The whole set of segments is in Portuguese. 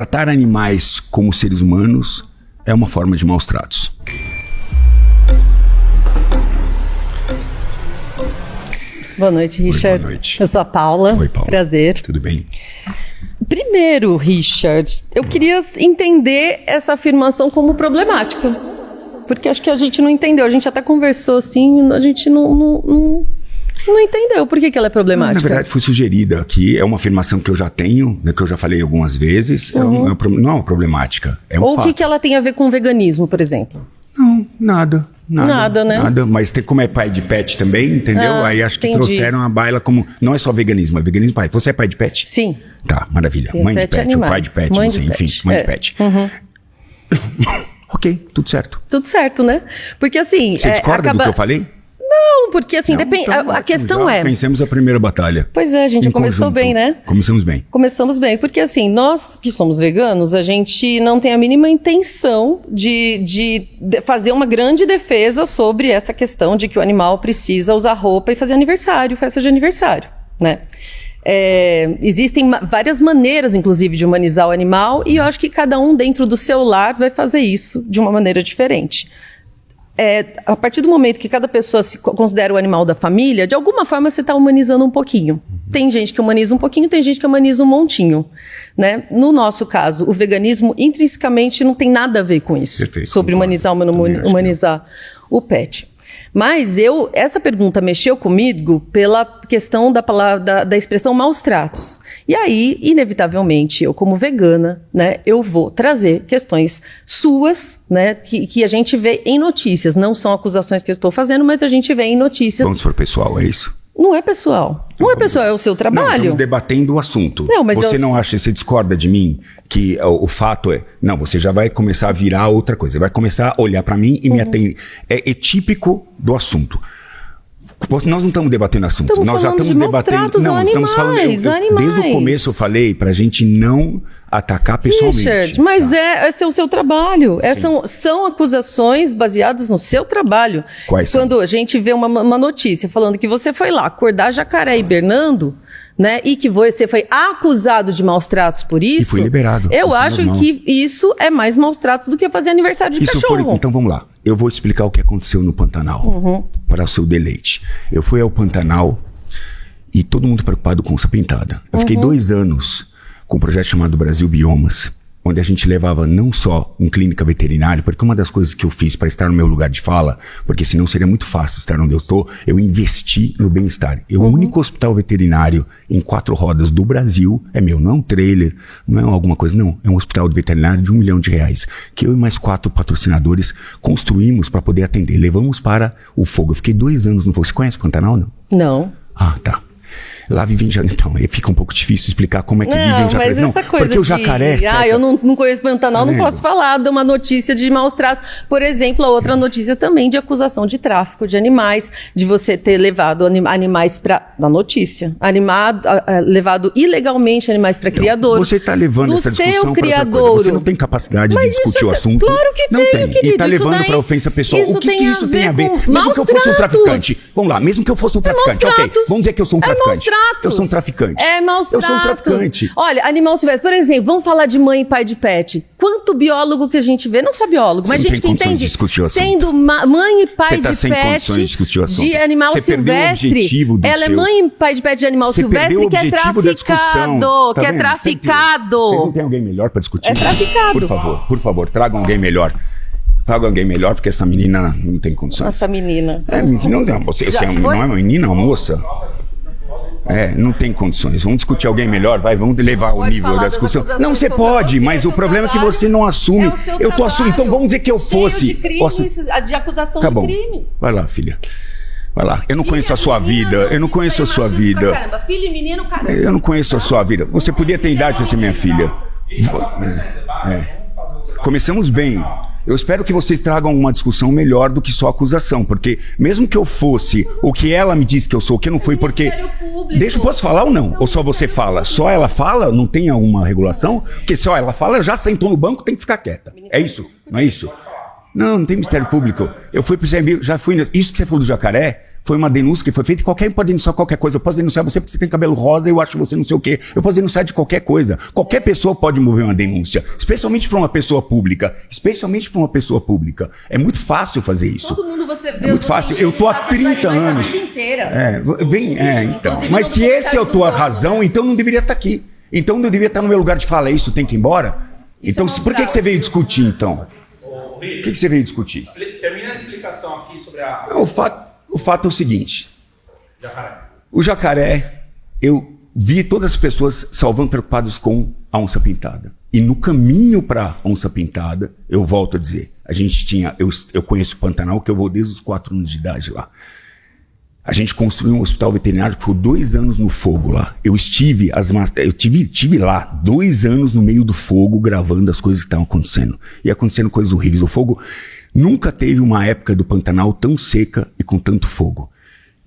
Tratar animais como seres humanos é uma forma de maus tratos. Boa noite, Richard. Boa noite. Eu sou a Paula. Oi, Paula. Prazer. Tudo bem? Primeiro, Richard, eu queria entender essa afirmação como problemática. Porque acho que a gente não entendeu. A gente até conversou assim, a gente não entendeu por que ela é problemática. Na verdade, foi sugerida aqui. É uma afirmação que eu já tenho, né, que eu já falei algumas vezes. Não é uma problemática. É um Ou fato. o que ela tem a ver com veganismo, por exemplo? Não, nada. Nada, né? Nada, mas tem como é pai de pet também, entendeu? Aí acho que entendi. trouxeram a baila como... Não é só veganismo, é veganismo pai. Você é pai de pet? Sim. Tá, maravilha. Tem Mãe de 7 pet, animais. ou pai de pet, Mãe não de sei, pet. enfim, mãe de pet. Ok, tudo certo. Tudo certo, né? Porque assim... Você discorda do que eu falei? Não, porque assim, depende. Então, A questão já é... vencemos a primeira batalha. Pois é, a gente já começou conjunto. bem, né? Começamos bem. Começamos bem, porque assim, nós que somos veganos, a gente não tem a mínima intenção de fazer uma grande defesa sobre essa questão de que o animal precisa usar roupa e fazer aniversário, festa de aniversário, né? Existem várias maneiras, inclusive, de humanizar o animal, e eu acho que cada um dentro do seu lar vai fazer isso de uma maneira diferente. A partir do momento que cada pessoa se considera o animal da família, de alguma forma você está humanizando um pouquinho. Tem gente que humaniza um pouquinho, tem gente que humaniza um montinho, né? No nosso caso, o veganismo intrinsecamente não tem nada a ver com isso. Perfeito, sobre concordo. humanizar o pet. Mas essa pergunta mexeu comigo pela questão da palavra, da expressão maus tratos. E aí, inevitavelmente, eu como vegana, né, eu vou trazer questões suas, né, que a gente vê em notícias. Não são acusações que eu estou fazendo, mas a gente vê em notícias. Vamos para o pessoal, é isso? Não é pessoal. Não é pessoal, é o seu Não, trabalho. estamos debatendo o assunto. Não, mas você não acha, você discorda de mim que o fato é... Não, você já vai começar a virar outra coisa. Você vai começar a olhar para mim e me atender. É típico do assunto. Nós não estamos debatendo assunto. Nós já estamos debatendo... Não, estamos falando... Desde o começo eu falei pra gente não atacar pessoalmente. Richard, mas esse é o seu trabalho. São acusações baseadas no seu trabalho. Quais são? Quando a gente vê uma notícia falando que você foi lá acordar jacaré hibernando, né, e que você foi acusado de maus tratos por isso... E fui liberado. Eu acho que isso é mais maus tratos do que fazer aniversário de cachorro. Então vamos lá. Eu vou explicar o que aconteceu no Pantanal, para o seu deleite. Eu fui ao Pantanal e todo mundo preocupado com onça pintada. Eu fiquei 2 anos com um projeto chamado Brasil Biomas, onde a gente levava não só um clínica veterinário, porque uma das coisas que eu fiz para estar no meu lugar de fala, porque senão seria muito fácil estar onde eu estou, eu investi no bem-estar. O único hospital veterinário em 4 rodas do Brasil é meu, não é um trailer, não é alguma coisa, não. É um hospital veterinário de R$1 milhão, que eu e mais 4 patrocinadores construímos para poder atender. Levamos para o fogo. Eu fiquei 2 anos no fogo. Você conhece o Pantanal, não? Não. Ah, tá. Lá vivem jacaré. Então, aí fica um pouco difícil explicar como é que vivem os jacarés. Não, porque o jacaré... eu não conheço o Pantanal, não posso falar de uma notícia de maus tratos. Por exemplo, a outra notícia também de acusação de tráfico de animais, de você ter levado animais para... Na notícia. Levado ilegalmente animais para criador. Você está levando essa discussão para outra coisa. Você não tem capacidade de discutir o assunto. Claro que não tem. Querido. E está levando para ofensa pessoal. O que isso tem a ver? Mesmo que eu fosse um traficante. Vamos lá, mesmo que eu fosse um traficante. Ok, vamos dizer que eu sou um traficante. Eu sou um traficante. Maus tratos. Eu sou um traficante. Olha, animal silvestre. Por exemplo, vamos falar de mãe e pai de pet. Quanto biólogo que a gente vê, não só biólogo, mas gente que entende, sendo mãe e pai de pet de animal silvestre. Ela é mãe e pai de pet de animal silvestre que é traficado. Que é traficado. Vocês não tem alguém melhor para discutir? É traficado. Por favor, tragam alguém melhor. Traga alguém melhor, porque essa menina não tem condições. Essa menina. Você não é uma menina, é uma moça. Não tem condições. Vamos discutir alguém melhor, vamos levar o nível da discussão. Não, você pode, mas o problema é que você não assume. Eu tô assumindo. Então vamos dizer que eu fosse. De acusação de crime. Vai lá, filha. Vai lá. Eu não conheço a sua vida. Eu não conheço a sua vida. Caramba, filho e menino, caramba. Eu não conheço a sua vida. Você podia ter idade para ser minha filha. Começamos bem. Eu espero que vocês tragam uma discussão melhor do que só acusação, porque mesmo que eu fosse o que ela me disse que eu sou, o que não foi, porque... Posso falar ou não? Ou só você fala? Só ela fala? Não tem alguma regulação? Porque só ela fala, já sentou no banco, tem que ficar quieta. É isso? Não é isso? Não tem Ministério Público. Eu fui pro CMB, já fui... Isso que você falou do jacaré, Foi uma denúncia que foi feita e qualquer um pode denunciar qualquer coisa. Eu posso denunciar você porque você tem cabelo rosa, eu acho você não sei o quê. Eu posso denunciar de qualquer coisa. Qualquer pessoa pode mover uma denúncia, especialmente para uma pessoa pública. Especialmente para uma pessoa pública. É muito fácil fazer isso. Todo mundo você vê. É muito fácil. Eu tô há 30 anos. Então. Mas se essa é a tua razão, então não deveria estar aqui. Então não deveria estar no meu lugar de fala. Isso tem que ir embora? Então por que você veio discutir, então? O que você veio discutir? Termina a explicação aqui sobre a... O fato é o seguinte. Jacaré. O jacaré, eu vi todas as pessoas salvando preocupadas com a onça pintada. E no caminho para a onça pintada, eu volto a dizer, a gente tinha, eu conheço o Pantanal, que eu vou desde os 4 anos de idade lá. A gente construiu um hospital veterinário que ficou 2 anos no fogo lá. Eu estive lá 2 anos no meio do fogo gravando as coisas que estavam acontecendo. E acontecendo coisas horríveis. O fogo nunca teve uma época do Pantanal tão seca e com tanto fogo.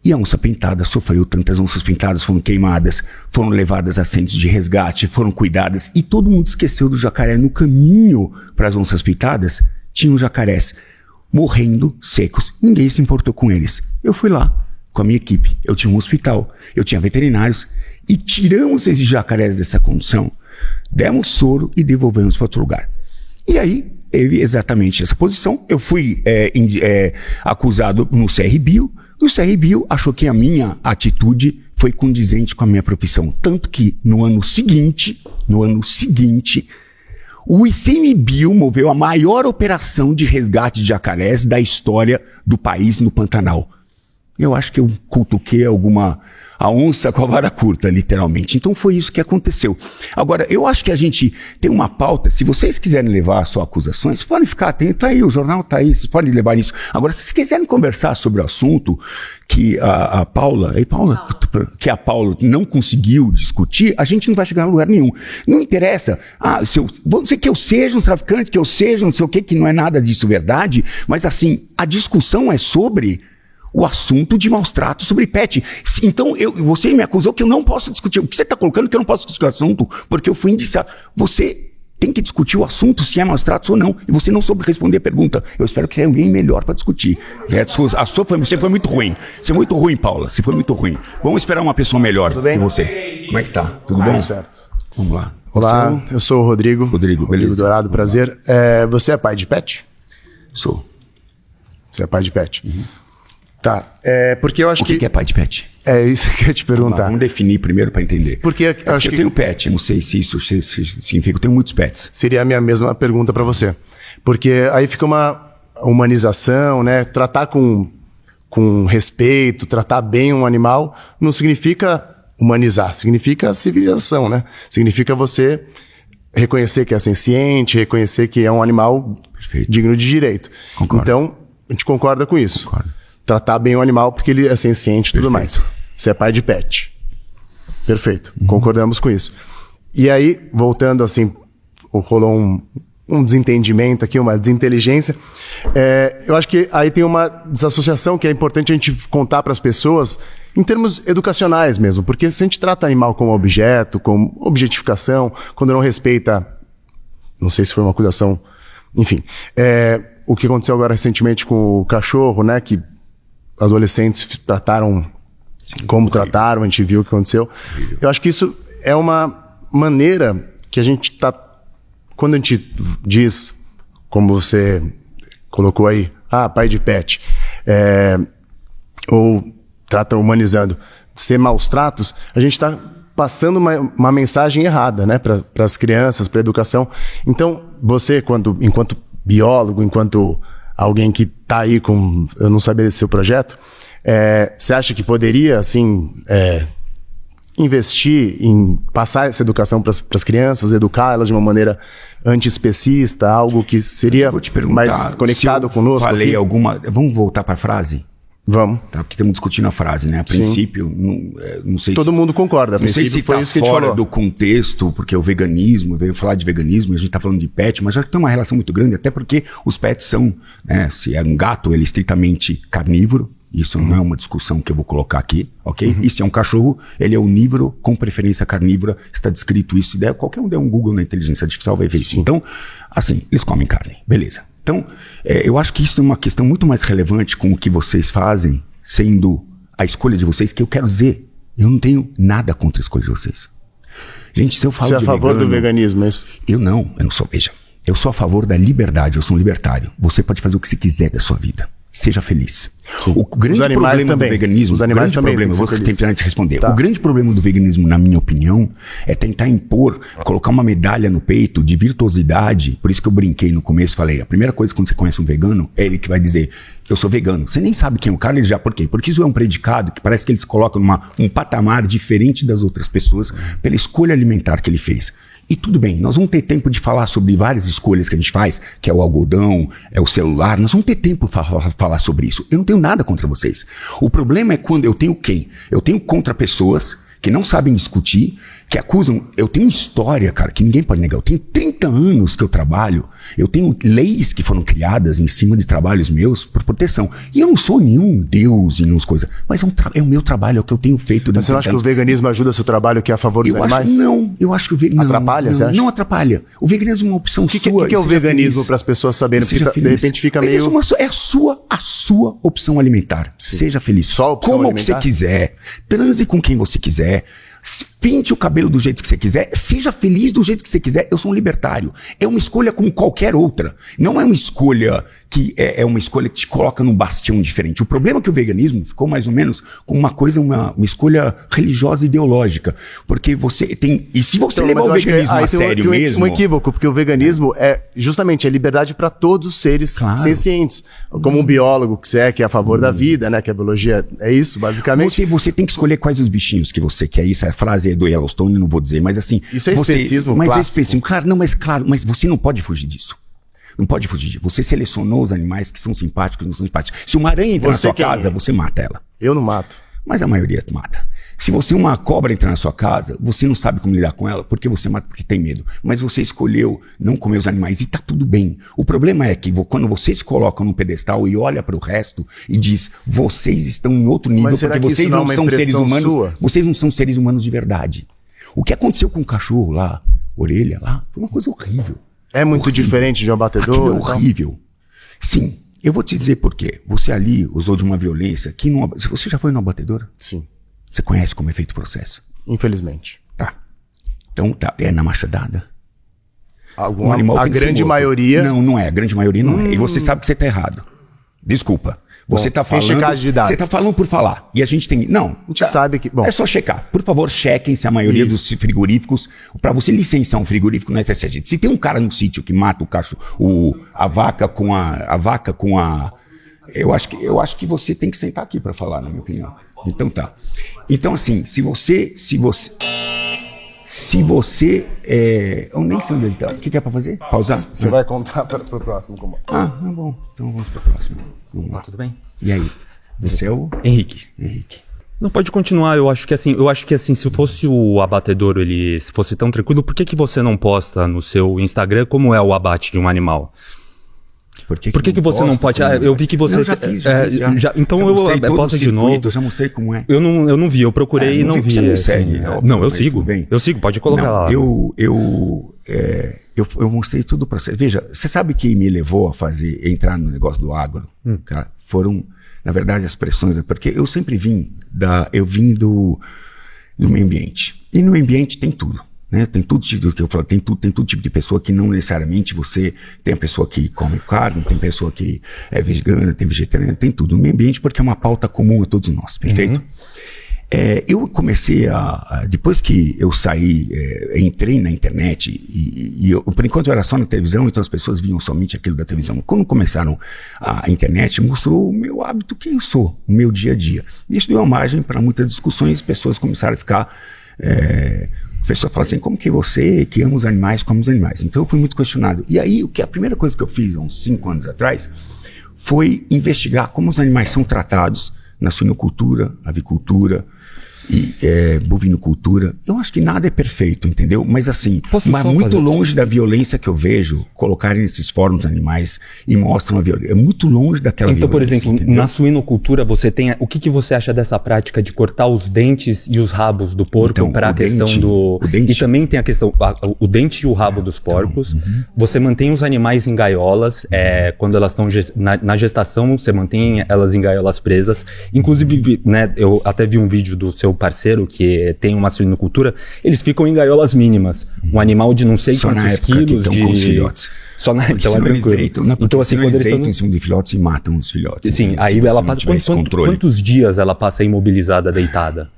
E a onça pintada sofreu, tantas onças pintadas foram queimadas, foram levadas a centros de resgate, foram cuidadas. E todo mundo esqueceu do jacaré. No caminho para as onças pintadas, tinham jacarés morrendo secos. Ninguém se importou com eles. Eu fui lá com a minha equipe. Eu tinha um hospital, eu tinha veterinários e tiramos esses jacarés dessa condição, demos soro e devolvemos para outro lugar. E aí teve exatamente essa posição. Eu fui acusado no CRBio. E o CRBio achou que a minha atitude foi condizente com a minha profissão. Tanto que no ano seguinte, o ICMBio moveu a maior operação de resgate de jacarés da história do país no Pantanal. Eu acho que eu cutuquei a onça com a vara curta, literalmente. Então foi isso que aconteceu. Agora, eu acho que a gente tem uma pauta. Se vocês quiserem levar suas acusações, vocês podem ficar atentos. Tá aí, o jornal tá aí, vocês podem levar nisso. Agora, se vocês quiserem conversar sobre o assunto que a Paula, que a Paula não conseguiu discutir, a gente não vai chegar a lugar nenhum. Não interessa. Vamos dizer que eu seja um traficante, que eu seja não sei o que não é nada disso verdade, mas assim, a discussão é sobre o assunto de maus tratos sobre pet. Então, você me acusou que eu não posso discutir. O que você está colocando que eu não posso discutir o assunto? Porque eu fui indiciado. Você tem que discutir o assunto, se é maus tratos ou não. E você não soube responder a pergunta. Eu espero que tenha alguém melhor para discutir. Você foi muito ruim. Você foi muito ruim, Paula. Você foi muito ruim. Vamos esperar uma pessoa melhor que você. Como é que tá? Tudo bom? Certo. Vamos lá. Olá, eu sou o Rodrigo. Rodrigo Dourado, prazer. Você é pai de pet? Sou. Você é pai de pet? Uhum. Tá, porque eu acho O que é pai de pet? É isso que eu ia te perguntar. Vamos definir primeiro para entender. Porque eu acho que... tenho pet, não sei se isso significa, eu tenho muitos pets. Seria a minha mesma pergunta para você. Porque aí fica uma humanização, né? Tratar com respeito, tratar bem um animal, não significa humanizar, significa civilização, né? Significa você reconhecer que é senciente, reconhecer que é um animal Perfeito. Digno de direito. Concordo. Então, a gente concorda com isso. Concordo. Tratar bem o animal porque ele é senciente e tudo mais. Você é pai de pet. Perfeito. Concordamos com isso. E aí, voltando assim, rolou um desentendimento aqui, uma desinteligência. Eu acho que aí tem uma desassociação que é importante a gente contar para as pessoas em termos educacionais mesmo. Porque se a gente trata animal como objeto, como objetificação, quando não respeita... Não sei se foi uma acusação... Enfim. O que aconteceu agora recentemente com o cachorro, né? Que adolescentes trataram como trataram, a gente viu o que aconteceu. Eu acho que isso é uma maneira que a gente tá... Quando a gente diz, como você colocou aí, pai de pet, ou trata humanizando, ser maus tratos, a gente está passando uma mensagem errada, né, para as crianças, para a educação. Então, você, enquanto biólogo, enquanto alguém que está aí com... Eu não sabia desse seu projeto. Você acha que poderia, assim, investir em passar essa educação para as crianças, educá-las de uma maneira antiespecista, algo que seria mais conectado conosco? Falei aqui? alguma... Vamos voltar para a frase? Vamos. Tá, porque estamos discutindo a frase, né? A princípio, não sei Todo mundo concorda. A não sei princípio se foi tá isso que a gente fora falou. do contexto, porque o veganismo, veio falar de veganismo, a gente está falando de pet, mas já tem uma relação muito grande, até porque os pets são, né? Se é um gato, ele é estritamente carnívoro, isso não é uma discussão que eu vou colocar aqui, ok? E se é um cachorro, ele é onívoro com preferência carnívora, está descrito isso, qualquer um der um Google na inteligência artificial vai ver isso. Então, assim, eles comem carne, beleza. Então, eu acho que isso é uma questão muito mais relevante com o que vocês fazem sendo a escolha de vocês, que eu quero dizer, eu não tenho nada contra a escolha de vocês. Gente, se eu falo Você é a favor do veganismo, é isso? Eu não sou, veja. Eu sou a favor da liberdade, eu sou um libertário. Você pode fazer o que você quiser da sua vida. Seja feliz. O grande problema do veganismo... Os animais também. Eu vou tentar te responder. Tá. O grande problema do veganismo, na minha opinião, é tentar impor, colocar uma medalha no peito de virtuosidade. Por isso que eu brinquei no começo, falei, a primeira coisa quando você conhece um vegano, é ele que vai dizer, eu sou vegano. Você nem sabe quem é o cara, ele já... Por quê? Porque isso é um predicado que parece que eles colocam um patamar diferente das outras pessoas pela escolha alimentar que ele fez. E tudo bem, nós vamos ter tempo de falar sobre várias escolhas que a gente faz, que é o algodão, é o celular, nós vamos ter tempo para falar sobre isso. Eu não tenho nada contra vocês. O problema é quando eu tenho quem? Eu tenho contra pessoas que não sabem discutir, que acusam... Eu tenho história, cara, que ninguém pode negar. Eu tenho 30 anos que eu trabalho, eu tenho leis que foram criadas em cima de trabalhos meus por proteção. E eu não sou nenhum deus e nenhum coisa, mas é o meu trabalho, é o que eu tenho feito. Mas você não acha que o veganismo ajuda o seu trabalho que é a favor dos animais? Eu acho que o veganismo... Atrapalha, você acha? Não atrapalha. O veganismo é uma opção sua. O que é o veganismo para as pessoas saberem? Porque de repente fica meio... É a sua opção alimentar. Sim. Seja feliz. Só a opção Como alimentar? Você quiser. Transe com quem você quiser. Pinte o cabelo do jeito que você quiser, seja feliz do jeito que você quiser. Eu sou um libertário. É uma escolha como qualquer outra. Não é uma escolha que é uma escolha que te coloca num bastião diferente. O problema é que o veganismo ficou mais ou menos com uma coisa, uma escolha religiosa e ideológica. Porque você tem... E se você levar o veganismo a sério mesmo... Um equívoco, porque o veganismo é justamente a liberdade para todos os seres sencientes. Como um biólogo que você é, que é a favor da vida, né? Que a biologia é isso, basicamente. Você tem que escolher quais os bichinhos que você quer. Isso, a frase é do Yellowstone, não vou dizer, mas assim... Isso é especismo Mas clássico. É especismo, claro, mas você não pode fugir disso. Não pode fugir disso. Você selecionou os animais que são simpáticos e não são simpáticos. Se uma aranha entra na sua casa, você mata ela. Eu não mato. Mas a maioria mata. Se uma cobra entrar na sua casa, você não sabe como lidar com ela, porque você mata porque tem medo. Mas você escolheu não comer os animais e tá tudo bem. O problema é que quando vocês colocam num pedestal e olha para o resto e diz, vocês estão em outro nível porque vocês não são seres humanos. Sua? Vocês não são seres humanos de verdade. O que aconteceu com o cachorro lá, orelha lá, foi uma coisa horrível. É muito diferente de um abatedor? Aquilo é horrível. Sim. Eu vou te dizer por quê. Você ali usou de uma violência que não... Você já foi no abatedor? Sim. Você conhece como é feito o processo? Infelizmente. Tá. Então tá. É na machadada? A grande maioria... Não é. A grande maioria não é. E você sabe que você tá errado. Desculpa. Você tá falando... Tem checagem de dados. Você tá falando por falar. E a gente tem... Não. A gente sabe que... Bom. É só checar. Por favor, chequem se a maioria dos frigoríficos... Para você licenciar um frigorífico no SSG. Se tem um cara no sítio que mata o cachorro... A vaca com a... Eu acho que você tem que sentar aqui para falar, na minha opinião. Então tá. Então assim, se você eu nem sei onde ele tá. O que é para fazer? Pausar? Você vai contar para o próximo como? Tá bom. Então vamos para o próximo. Vamos lá. Tudo bem? E aí? Você é o Henrique. Henrique. Não, pode continuar. Eu acho que assim, se fosse o abatedor, se fosse tão tranquilo, por que você não posta no seu Instagram como é o abate de um animal? Por que você não pode? Eu vi que você... Eu já fiz. Então eu posto de novo. Eu já mostrei como é. Eu não vi, eu procurei e não vi. Você não segue. Não, eu sigo. Eu sigo, pode colocar lá. Eu mostrei tudo pra você. Veja, você sabe que me levou a entrar no negócio do agro? Cara, foram, na verdade, as pressões, porque eu sempre vim do meio ambiente. E no meio ambiente tem tudo. Né? Tem tudo tipo que eu falo, tem todo tipo de pessoa que não necessariamente você tem a pessoa que come carne, tem pessoa que é vegana, tem vegetariana, tem tudo no meio ambiente porque é uma pauta comum a todos nós, perfeito? Eu comecei depois que eu saí, entrei na internet e por enquanto eu era só na televisão, então as pessoas viam somente aquilo da televisão. Quando começaram a internet, mostrou o meu hábito, quem eu sou, o meu dia a dia. Isso deu uma margem para muitas discussões, pessoas começaram a ficar... A pessoa fala assim, como que você que ama os animais, come os animais? Então eu fui muito questionado. E aí, a primeira coisa que eu fiz, há uns 5 anos atrás, foi investigar como os animais são tratados na suinocultura, avicultura, e bovinocultura, eu acho que nada é perfeito, entendeu? Mas assim, mas muito longe da violência que eu vejo colocarem nesses fóruns animais e mostram a violência. É muito longe daquela então, violência. Então, por exemplo, na suinocultura você tem... O que você acha dessa prática de cortar os dentes e os rabos do porco Então, para a questão do... E também tem a questão... O dente e o rabo dos porcos. Você mantém os animais em gaiolas. Quando elas estão na gestação, você mantém elas em gaiolas presas. Inclusive, né, eu até vi um vídeo do seu parceiro que tem uma suinocultura, eles ficam em gaiolas mínimas. Um animal de não sei só quantos na época quilos que estão com os filhotes. Só na época. Então é tranquilo. Então assim, quando eles deitam em cima de filhotes e matam os filhotes. Sim, aí ela passa... Quantos dias ela passa imobilizada, deitada?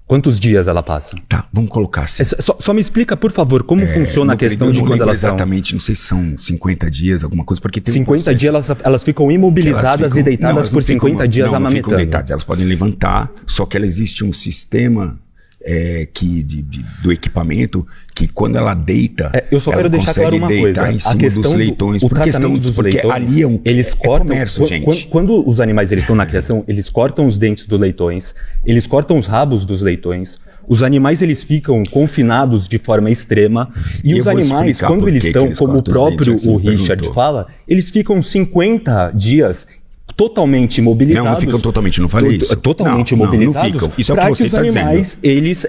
Quantos dias ela passa? Tá, vamos colocar assim. Só me explica, por favor, como funciona a questão de quando elas exatamente, não sei se são 50 dias, alguma coisa, porque tem 50 dias elas ficam imobilizadas e deitadas por 50 dias amamentando. Não ficam deitadas, elas podem levantar, só que existe um sistema do equipamento que quando ela deita, eu só quero deixar claro uma coisa, em cima dos leitões, porque ali eles cortam, comércio, gente. Quando os animais estão na criação, eles cortam os dentes dos leitões, eles cortam os rabos dos leitões. Os animais eles ficam confinados de forma extrema e os animais, quando eles estão, como o próprio Richard fala, eles ficam 50 dias totalmente imobilizados. Não ficam totalmente, não falei isso. Totalmente imobilizados. Não ficam. Isso é o que você está dizendo. Para que os animais, eles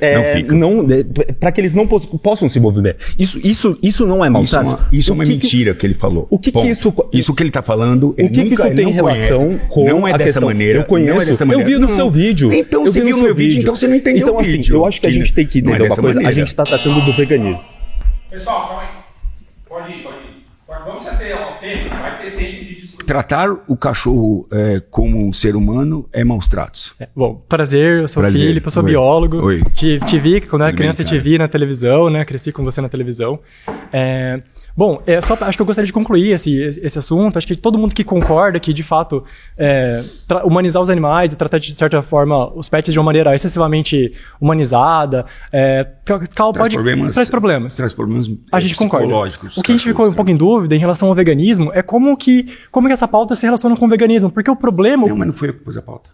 para que eles não possam se mover. Isso não é maltrato. Isso é uma mentira que ele falou. O que isso... Isso que ele está falando, o que isso tem relação com não é dessa maneira. Eu conheço. Não é dessa maneira. Eu vi no seu vídeo. Então você viu no meu vídeo, então você não entendeu o vídeo. Então assim, eu acho que a gente tem que entender uma coisa. A gente está tratando do veganismo. Pessoal, calma aí. Pode ir. Vamos até o tempo, vai ter tempo de discutir. Tratar o cachorro como um ser humano é maus tratos. Bom, prazer, eu sou o Filipe, eu sou biólogo. Oi. Te vi, quando eu era criança, te vi na televisão, né? Cresci com você na televisão. Bom, acho que eu gostaria de concluir esse assunto. Acho que todo mundo que concorda que, de fato, humanizar os animais e tratar de certa forma os pets de uma maneira excessivamente humanizada traz problemas. Traz problemas a gente concorda. Psicológicos. O que a gente ficou um pouco em dúvida em relação ao veganismo é como que essa pauta se relaciona com o veganismo. Porque o problema... Não, mas não foi eu que pus a pauta.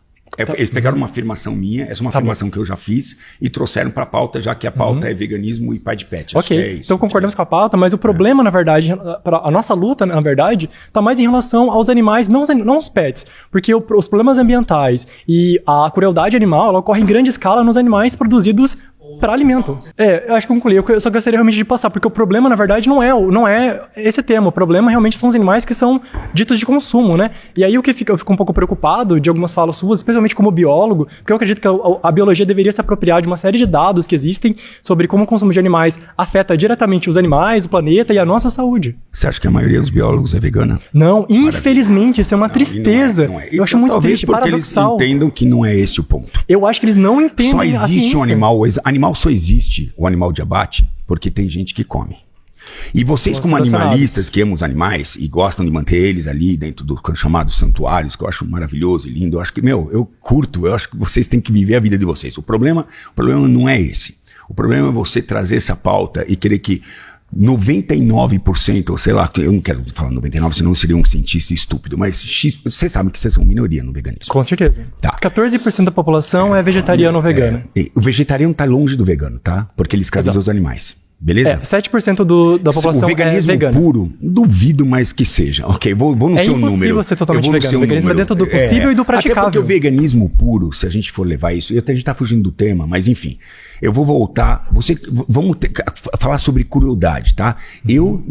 Eles pegaram uma afirmação minha, essa é uma afirmação que eu já fiz, e trouxeram para a pauta, já que a pauta é veganismo e pai de pet. Ok, então concordamos com a pauta, mas o problema, na verdade, a nossa luta, na verdade, está mais em relação aos animais, não os pets. Porque os problemas ambientais e a crueldade animal, ela ocorre em grande escala nos animais produzidos para alimento. Eu acho que concluí. Eu só gostaria realmente de passar, porque o problema, na verdade, não é esse tema. O problema realmente são os animais que são ditos de consumo, né? E aí eu fico um pouco preocupado de algumas falas suas, especialmente como biólogo, porque eu acredito que a biologia deveria se apropriar de uma série de dados que existem sobre como o consumo de animais afeta diretamente os animais, o planeta e a nossa saúde. Você acha que a maioria dos biólogos é vegana? Não, infelizmente, isso é uma tristeza. Não é. Eu acho muito triste, porque paradoxal. Eles entendem que não é esse o ponto. Eu acho que eles não entendem Só existe um animal só existe o animal de abate porque tem gente que come. E vocês, como animalistas que amam os animais e gostam de manter eles ali dentro dos chamados santuários, que eu acho maravilhoso e lindo, eu acho que, eu curto, eu acho que vocês têm que viver a vida de vocês. O problema não é esse. O problema é você trazer essa pauta e querer que 99%, ou sei lá, eu não quero falar 99%, senão eu seria um cientista estúpido, mas você sabe que vocês são minoria no veganismo. Com certeza. Tá. 14% da população é vegetariano ou vegano. O vegetariano tá longe do vegano, tá? Porque ele escraviza os animais. Beleza? 7% da população o veganismo é vegano. Duvido, duvido mais que seja. Ok, vou no seu número. É impossível ser totalmente vegano. O veganismo é dentro do possível e do praticável. Até porque o veganismo puro, se a gente for levar isso... A gente tá fugindo do tema, mas enfim. Eu vou voltar... Vamos falar sobre crueldade, tá? Eu,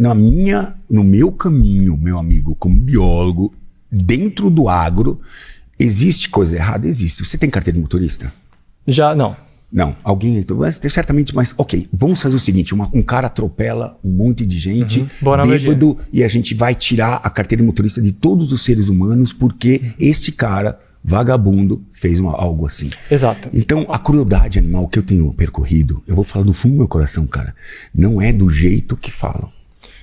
no meu caminho, meu amigo, como biólogo, dentro do agro, existe coisa errada? Existe. Você tem carteira de motorista? Já, não. Não, alguém... Certamente, mas... Ok, vamos fazer o seguinte. Um cara atropela um monte de gente, bêbado, e a gente vai tirar a carteira de motorista de todos os seres humanos porque este cara, vagabundo, fez algo assim. Exato. Então, a crueldade animal que eu tenho percorrido, eu vou falar do fundo do meu coração, cara, não é do jeito que falam.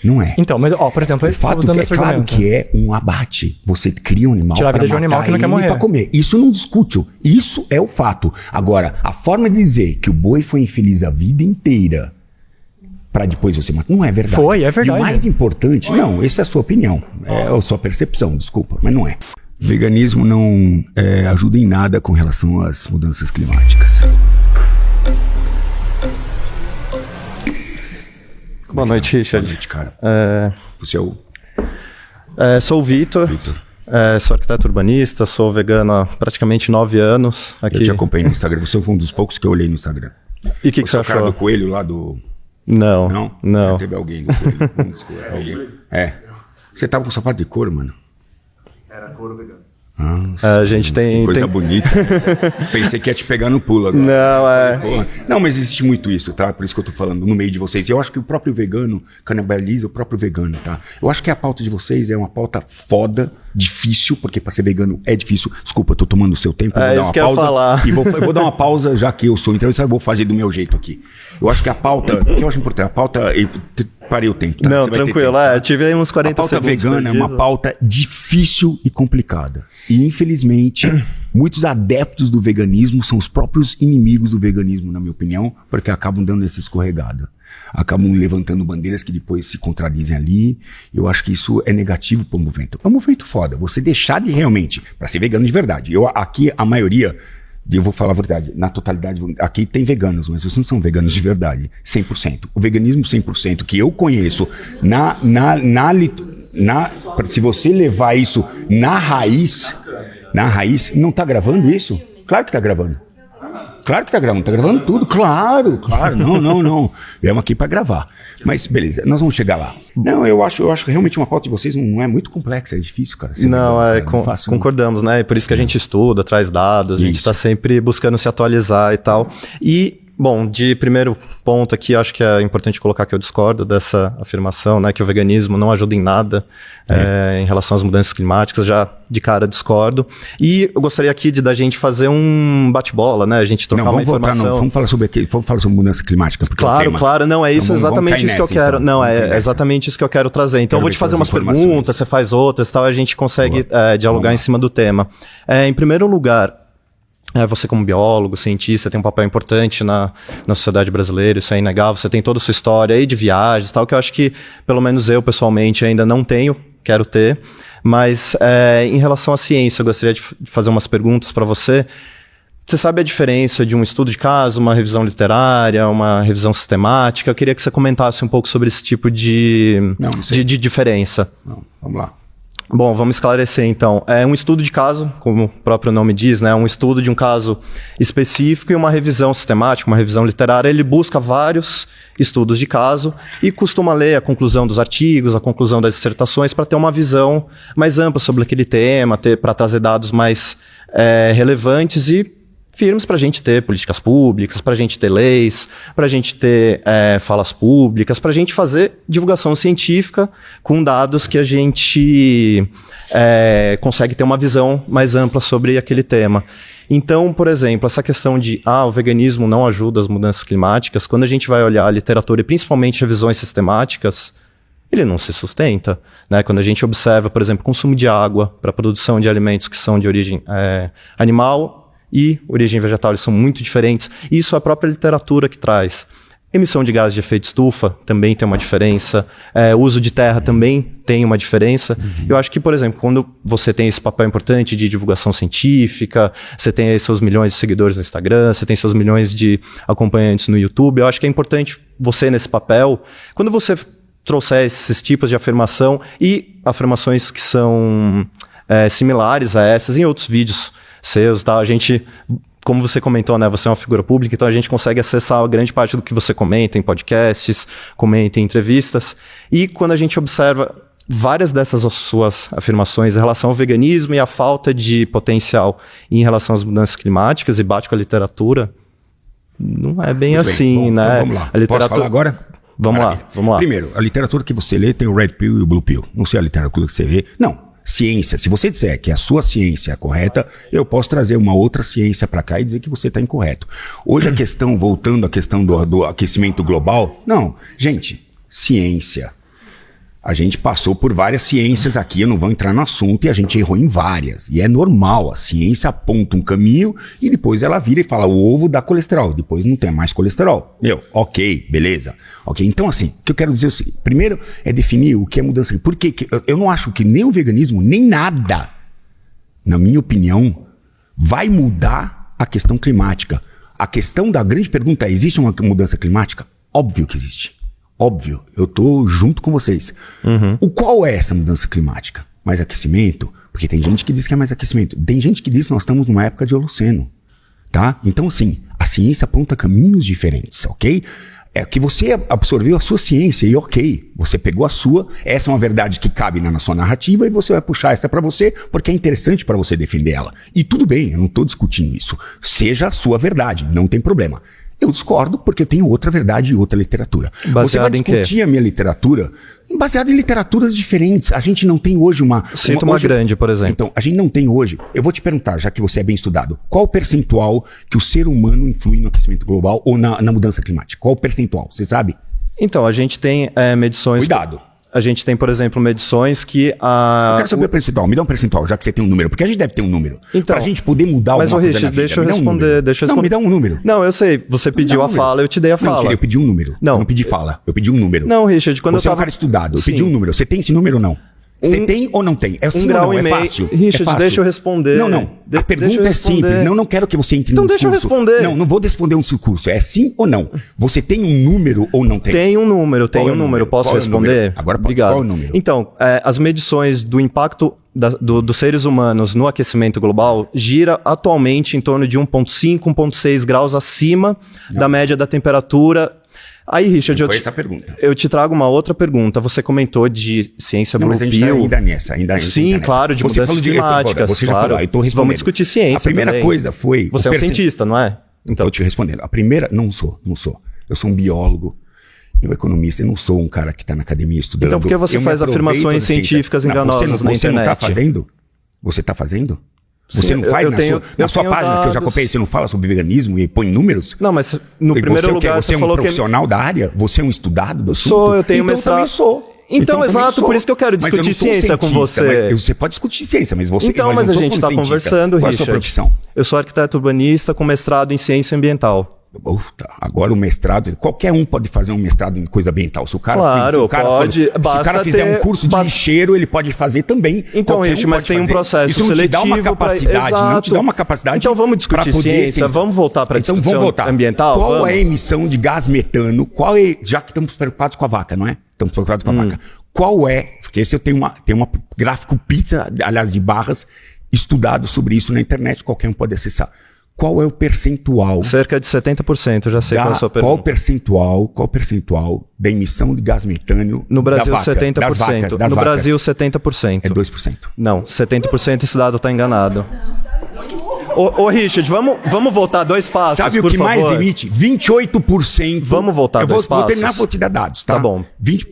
Não é. Então, mas, por exemplo... O fato que é claro que é um abate. Você cria um animal para matar animal que não quer morrer. Para comer. Isso não discute. Isso é o fato. Agora, a forma de dizer que o boi foi infeliz a vida inteira para depois você matar, não é verdade. É verdade. E o mais importante... Não, essa é a sua opinião. É a sua percepção, desculpa, mas não é. Veganismo não ajuda em nada com relação às mudanças climáticas. Boa noite, Richard. Boa noite, cara. Você é o... Sou o Vitor. Sou arquiteto urbanista, sou vegano há praticamente 9 anos. Aqui. Eu te acompanho no Instagram. Você foi um dos poucos que eu olhei no Instagram. E o que você achou? O cara do coelho lá do... Não. Já teve alguém do coelho. Alguém. Você tava com sapato de couro, mano? Era couro vegano. Nossa, a gente tem... Coisa bonita. Pensei que ia te pegar no pulo agora. Não, mas existe muito isso, tá? Por isso que eu tô falando no meio de vocês. E eu acho que o próprio vegano canibaliza o próprio vegano, tá? Eu acho que a pauta de vocês é uma pauta foda, difícil, porque pra ser vegano é difícil. Desculpa, eu tô tomando o seu tempo. Vou dar uma pausa. Falar. E vou dar uma pausa, já que eu sou entrevistado, eu vou fazer do meu jeito aqui. Eu acho que a pauta, que eu acho importante, a pauta... Parei o tempo, tá? Não, tranquilo. Tive aí uns 40 segundos. A pauta vegana é uma pauta difícil e complicada. E, infelizmente, muitos adeptos do veganismo são os próprios inimigos do veganismo, na minha opinião, porque acabam dando essa escorregada. Acabam levantando bandeiras que depois se contradizem ali. Eu acho que isso é negativo para o movimento. É um movimento foda. Você deixar de realmente, para ser vegano de verdade. Aqui, a maioria... eu vou falar a verdade, na totalidade, aqui tem veganos, mas vocês não são veganos de verdade, 100%. O veganismo 100% que eu conheço, se você levar isso na raiz, não tá gravando isso? Claro que tá gravando. Claro que tá gravando tudo, claro, não. Viemos aqui para gravar. Mas beleza, nós vamos chegar lá. Não, eu acho que realmente uma pauta de vocês não é muito complexa, é difícil, cara. Concordamos, né? E por isso que a gente estuda, traz dados, a gente tá sempre buscando se atualizar e tal. E, bom, de primeiro ponto aqui, acho que é importante colocar que eu discordo dessa afirmação, né? Que o veganismo não ajuda em nada em relação às mudanças climáticas, já de cara discordo. E eu gostaria aqui da gente fazer um bate-bola, né? A gente trocar uma informação. Vamos falar sobre mudança climática. Claro, não, é isso, exatamente isso que eu quero. Não, é exatamente isso que eu quero trazer. Então eu vou te fazer umas perguntas, você faz outras, tal, a gente consegue dialogar em cima do tema. Em primeiro lugar, você como biólogo, cientista, tem um papel importante na sociedade brasileira, isso é inegável, você tem toda a sua história aí de viagens e tal, que eu acho que, pelo menos eu, pessoalmente, ainda não tenho, quero ter. Mas, em relação à ciência, eu gostaria de fazer umas perguntas para você. Você sabe a diferença de um estudo de caso, uma revisão literária, uma revisão sistemática? Eu queria que você comentasse um pouco sobre esse tipo de diferença. Não, vamos lá. Bom, vamos esclarecer então. É um estudo de caso, como o próprio nome diz, né? Um estudo de um caso específico e uma revisão sistemática, uma revisão literária. Ele busca vários estudos de caso e costuma ler a conclusão dos artigos, a conclusão das dissertações para ter uma visão mais ampla sobre aquele tema, para trazer dados mais relevantes e firmes para a gente ter políticas públicas, para a gente ter leis, para a gente ter falas públicas, para a gente fazer divulgação científica com dados que a gente consegue ter uma visão mais ampla sobre aquele tema. Então, por exemplo, essa questão de o veganismo não ajuda as mudanças climáticas, quando a gente vai olhar a literatura e principalmente revisões sistemáticas, ele não se sustenta, né? Quando a gente observa, por exemplo, consumo de água para a produção de alimentos que são de origem animal e origem vegetal, eles são muito diferentes. Isso é a própria literatura que traz. Emissão de gases de efeito estufa também tem uma diferença. O uso de terra também tem uma diferença. Eu acho que, por exemplo, quando você tem esse papel importante de divulgação científica, você tem aí seus milhões de seguidores no Instagram, você tem seus milhões de acompanhantes no YouTube, eu acho que é importante você nesse papel, quando você trouxer esses tipos de afirmação e afirmações que são similares a essas em outros vídeos seus, tá? A gente, como você comentou, né? Você é uma figura pública, então a gente consegue acessar a grande parte do que você comenta em podcasts, comenta em entrevistas. E quando a gente observa várias dessas suas afirmações em relação ao veganismo e a falta de potencial em relação às mudanças climáticas e bate com a literatura, não é bem assim, né? Então vamos lá. A literatura... Posso falar agora? Vamos lá. Primeiro, a literatura que você lê tem o Red Pill e o Blue Pill. Não sei a literatura que você vê. Não. Ciência, se você disser que a sua ciência é correta, eu posso trazer uma outra ciência para cá e dizer que você está incorreto. Hoje a questão, voltando à questão do aquecimento global, não, gente, ciência. A gente passou por várias ciências aqui, eu não vou entrar no assunto, e a gente errou em várias. E é normal, a ciência aponta um caminho e depois ela vira e fala, o ovo dá colesterol, depois não tem mais colesterol. Ok, beleza. Ok, então assim, o que eu quero dizer é o seguinte, primeiro é definir o que é mudança. Porque eu não acho que nem o veganismo, nem nada na minha opinião, vai mudar a questão climática. A questão da grande pergunta é, existe uma mudança climática? Óbvio que existe. Óbvio. Eu tô junto com vocês. Qual é essa mudança climática? Mais aquecimento? Porque tem gente que diz que é mais aquecimento. Tem gente que diz que nós estamos numa época de Holoceno. Tá? Então, assim, a ciência aponta caminhos diferentes, ok? É que você absorveu a sua ciência e ok, você pegou a sua, essa é uma verdade que cabe na sua narrativa e você vai puxar essa pra você porque é interessante pra você defender ela. E tudo bem, eu não tô discutindo isso. Seja a sua verdade, não tem problema. Eu discordo porque eu tenho outra verdade e outra literatura. Você vai discutir a minha literatura baseado em literaturas diferentes. A gente não tem hoje uma... Cita uma grande, por exemplo. Então, a gente não tem hoje... Eu vou te perguntar, já que você é bem estudado, qual o percentual que o ser humano influi no aquecimento global ou na mudança climática? Qual o percentual? Você sabe? Então, a gente tem medições... Cuidado. A gente tem, por exemplo, medições que... Eu quero saber o percentual. Me dá um percentual, já que você tem um número. Porque a gente deve ter um número. Então, pra gente poder mudar alguma coisa Richard, na vida. deixa eu responder. Não, me dá um número. Não, eu sei. Você pediu a fala, eu te dei a fala. Não, eu pedi um número. Não. Eu não pedi fala. Eu pedi um número. Não, Richard, quando você eu é um cara estudado. Eu pedi um número. Você tem esse número ou não? Você tem ou não tem? É sim ou não? É fácil? Richard, é fácil. deixa eu responder. Não. A pergunta é simples. Não quero que você entre num discurso. Então deixa eu responder. Não vou responder um discurso. É sim ou não? Você tem um número ou não tem? Tem um número, Posso responder? Agora pode. Obrigado. Qual é o número? Então, as medições do impacto dos seres humanos no aquecimento global gira atualmente em torno de 1,5, 1,6 graus acima da média da temperatura. Aí, Richard, essa pergunta. Eu te trago uma outra pergunta. Você comentou de ciência Blue mas a gente tá ainda nessa. Sim, claro, de mudanças climáticas. Você já falou, eu tô respondendo. Vamos discutir ciência. A primeira coisa foi... Você é um cientista, não é? Então, eu te respondendo. A primeira... Não sou. Eu sou um biólogo e um economista. Eu não sou um cara que está na academia estudando. Então, por que você faz afirmações científicas enganosas na internet? Você não está fazendo? Você está fazendo? Você não faz na sua página que eu já copiei, você não fala sobre veganismo e põe números? Não, mas no primeiro lugar você é um profissional da área? Você é um estudado do assunto? Sou, eu tenho mestrado. Eu também sou. Então, exato, por isso que eu quero discutir ciência com você. Você pode discutir ciência, mas você... Então, mas a gente está conversando, Richard. Qual é a sua profissão? Eu sou arquiteto urbanista com mestrado em ciência ambiental. Agora o mestrado, qualquer um pode fazer um mestrado em coisa ambiental. Se o cara, pode. Se o cara fizer um curso de lixeiro, ele pode fazer também. Então, Richard, mas tem um processo seletivo. Isso não te dá uma capacidade, não te dá uma capacidade. Então vamos discutir ciência, vamos voltar para a discussão ambiental? Qual é a emissão de gás metano? Já que estamos preocupados com a vaca, não é? Estamos preocupados com a vaca. Qual é? Porque esse eu tenho uma gráfico pizza, aliás, de barras, estudado sobre isso na internet, qualquer um pode acessar. Qual é o percentual? Cerca de 70%, eu já sei qual é a sua pergunta. Qual o percentual da emissão de gás metâneo no Brasil, da vaca, 70%. das vacas? No Brasil, 70%. É 2%. Não, 70% esse dado está enganado. Ô, Richard, vamos voltar 2 passos, Sabe o que mais emite? 28%. Vamos voltar 2 passos. Vou terminar, vou te dar dados, tá? Tá bom.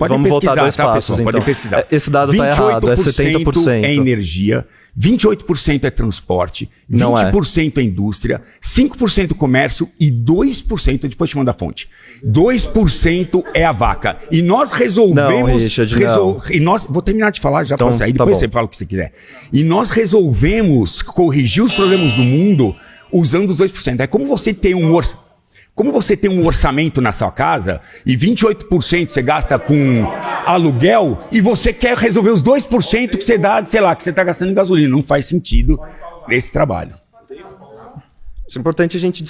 Vamos voltar 2 passos, pessoal, então. Podem pesquisar. Esse dado está errado, é 70%. É energia, 28% é transporte, 20% é indústria, 5% comércio e 2%, depois te mando a fonte, 2% é a vaca. E nós resolvemos... Não, Richard, não. Vou terminar de falar já então, pra sair, depois você fala o que você quiser. E nós resolvemos corrigir os problemas do mundo usando os 2%. É como você tem um orçamento na sua casa e 28% você gasta com aluguel e você quer resolver os 2% que você dá, sei lá, que você está gastando em gasolina. Não faz sentido esse trabalho. Isso é importante a gente